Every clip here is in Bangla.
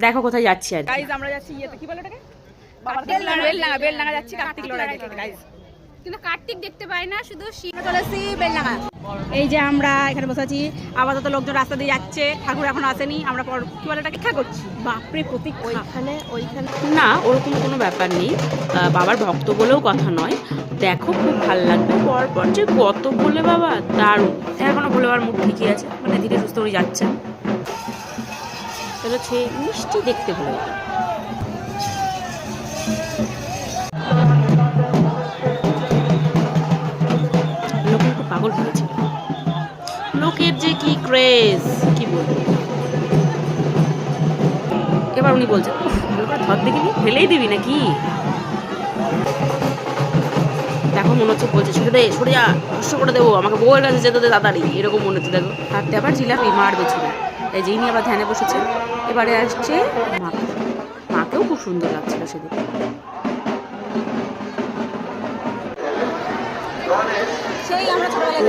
দেখো কোথায় যাচ্ছি আর গাইস আমরা যাচ্ছি ইয়েতে কি বলে ওটাকে বেলডাঙ্গা যাচ্ছি কার্তিক লড়াই দেখতে গাইস। কিন্তু কার্তিক দেখতে পাই না, শুধু শিব চলেছি বেলডাঙ্গা। এই যে আমরা এখানে বসে আছি, আপাতত লোকজন রাস্তা দিয়ে যাচ্ছে, ঠাকুর এখন আসেনি, আমরা কি বলে ওটাকে অপেক্ষা করছি। বাপরে প্রতীক ওইখানে না, ওরকম কোনো ব্যাপার নেই। বাবার ভক্ত বলেও কথা নয়। দেখো খুব ভালো লাগবে, পরপর যে কত বলে বাবা দারুণ। এখনো বলে বাবার মুখ ঠিকই আছে, মানে ধীরে সুস্থ করে যাচ্ছেন। তাহলে হচ্ছে মিষ্টি দেখতে ভালো লাগে। লোক একটু পাগল হয়েছিল, লোকের যে কি ক্রেজ কি বলবো। এবার উনি বলছেন ধর দেখিনি, ফেলেই দিবি নাকি। দেখো মনে হচ্ছে বলছে ছুটে দে, সরে যা, কষ্ট করে দেবো, আমাকে বউয়ের কাছে যেতে দে তাড়াতাড়ি, এরকম মনে হচ্ছে। দেখো হাতে আবার জিলাপি মারবে ছুড়ে। এই যে ইনি আবার ধ্যানে বসেছে। এবারে আসছে মাকে, মাকেও খুব সুন্দর লাগছিল সেদিন।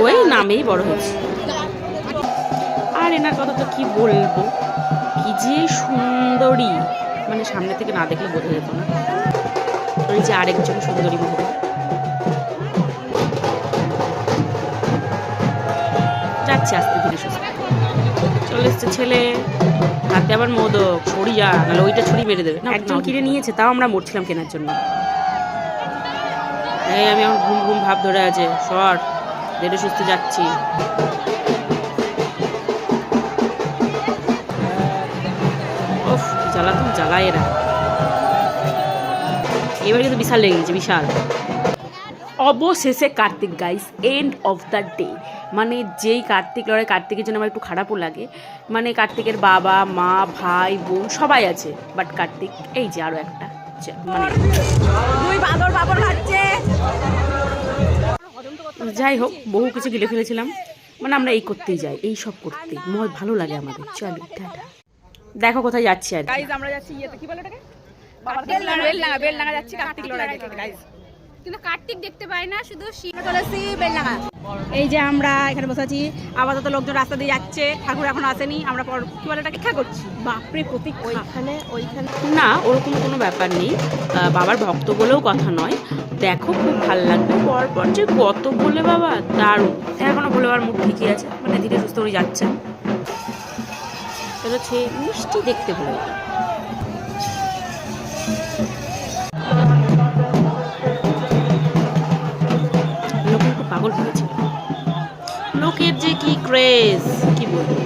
ওই নামেই বড় হয়েছে। আর এনার কথা তো কি বলবো, কি যে সুন্দরী, মানে সামনে থেকে না দেখলে বোঝা যেত না। ওই যে আরেকজন সুন্দরী মহিলা যাচ্ছে আস্তে ধীরে সুস্থ। চলে এসছে ছেলে, হাতে আবার মোদক, ছড়িয়া নাহলে ওইটা ছুরি মেরে দেবে। একজন কিনে নিয়েছে, তাও আমরা মরছিলাম কেনার জন্য। এই আমি আমার ঘুম ঘুম ভাব ধরে আছে, সর ধীরে সুস্থ যাচ্ছি। ওফ জ্বালাতুন জ্বালায় এরা। এবার কিন্তু বিশাল লেগে গেছে, বিশাল। অবশেষে Kartik guys, end of the day. মানে যেই কার্তিক লড়াই, কার্তিকের জন্য আমার একটু খারাপও লাগে। মানে কার্তিকের বাবা মা ভাই বোন সবাই আছে, বাট কার্তিক এই যে আরো একটা মানে যাই হোক, বহু কিছু গিলে ফেলেছিলাম। মানে আমরা এই করতেই যাই, এই সব করতে ভালো লাগে আমাদের। চলো টাটা। দেখো কোথায় যাচ্ছি আর গাইস আমরা যাচ্ছি ইয়েতে কি বলে ওটাকে বেলডাঙ্গা যাচ্ছি কার্তিক লড়াই দেখতে গাইস। কিন্তু কার্তিক দেখতে পাই না, শুধু শিব চলেছি বেলডাঙ্গা। এই যে আমরা এখানে বসে আছি, আপাতত লোকজন রাস্তা দিয়ে যাচ্ছে, ঠাকুর এখন আসেনি, আমরা কি বলে ওটাকে অপেক্ষা করছি। বাপরে প্রতীক ওইখানে না, ওরকম কোনো ব্যাপার নেই। বাবার ভক্ত বলেও কথা নয়। দেখো খুব ভালো লাগবে, পরপর যে কত বলে বাবা দারুণ। এখনো বলে বাবার মুখ ঠিকই আছে, মানে ধীরে সুস্থ করে যাচ্ছেন। তাহলে হচ্ছে মিষ্টি দেখতে ভালো লাগে। লোক একটু পাগল হয়েছিল, লোকের যে কি ক্রেজ কি বলবো।